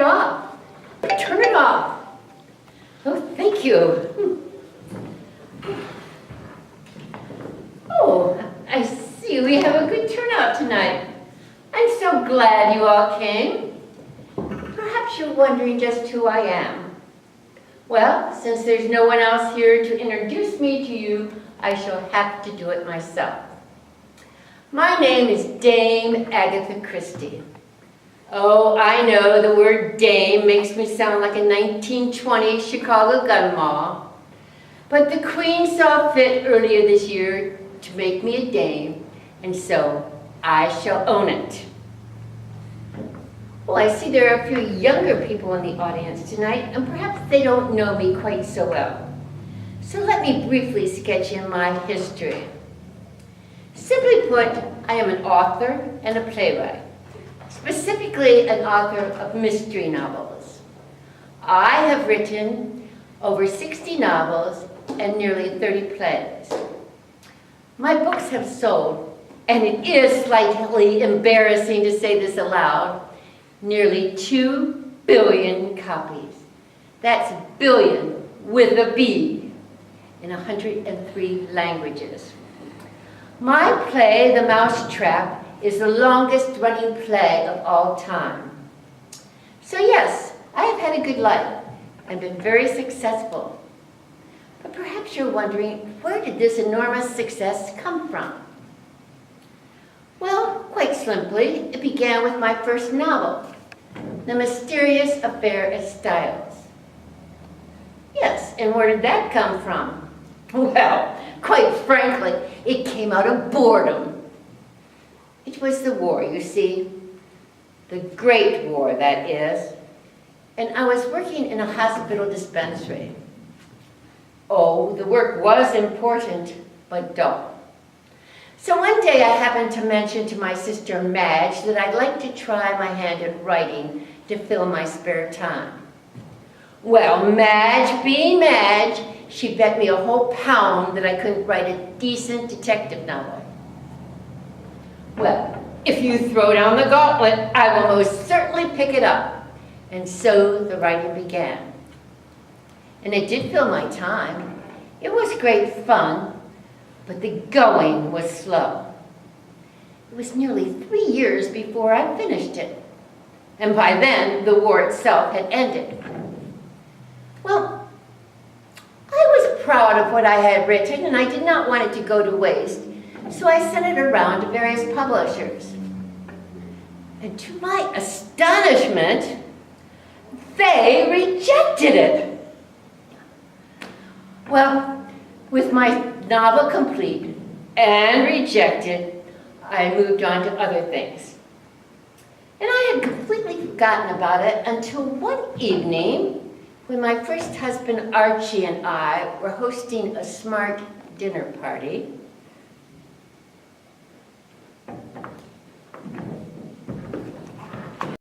off. Turn it off. Oh, thank you. Oh, I see we have a good turnout tonight. I'm so glad you all came. Perhaps you're wondering just who I am. Well, since there's no one else here to introduce me to you, I shall have to do it myself. My name is Dame Agatha Christie. Oh, I know the word dame makes me sound like a 1920s Chicago gun moll. But the Queen saw fit earlier this year to make me a dame, and so I shall own it. Well, I see there are a few younger people in the audience tonight, and perhaps they don't know me quite so well. So let me briefly sketch in my history. Simply put, I am an author and a playwright, specifically an author of mystery novels. I have written over 60 novels and nearly 30 plays. My books have sold, and it is slightly embarrassing to say this aloud, nearly 2 billion copies. That's billion with a B, in 103 languages. My play, The Mousetrap, is the longest running play of all time. So yes, I have had a good life and been very successful. But perhaps you're wondering, where did this enormous success come from? Well, quite simply, it began with my first novel, The Mysterious Affair at Styles. Yes, and where did that come from? Well, quite frankly, it came out of boredom. It was the war, you see. The Great War, that is. And I was working in a hospital dispensary. Oh, the work was important, but dull. So one day I happened to mention to my sister Madge that I'd like to try my hand at writing to fill my spare time. Well, Madge being Madge, she bet me a whole pound that I couldn't write a decent detective novel. Well, if you throw down the gauntlet, I will most certainly pick it up. And so the writing began. And it did fill my time. It was great fun, but the going was slow. It was nearly 3 years before I finished it. And by then, the war itself had ended. Well, I was proud of what I had written, and I did not want it to go to waste, so I sent it around to various publishers. And to my astonishment, they rejected it. Well, with my novel complete and rejected, I moved on to other things. And I had completely forgotten about it until one evening when my first husband Archie and I were hosting a smart dinner party.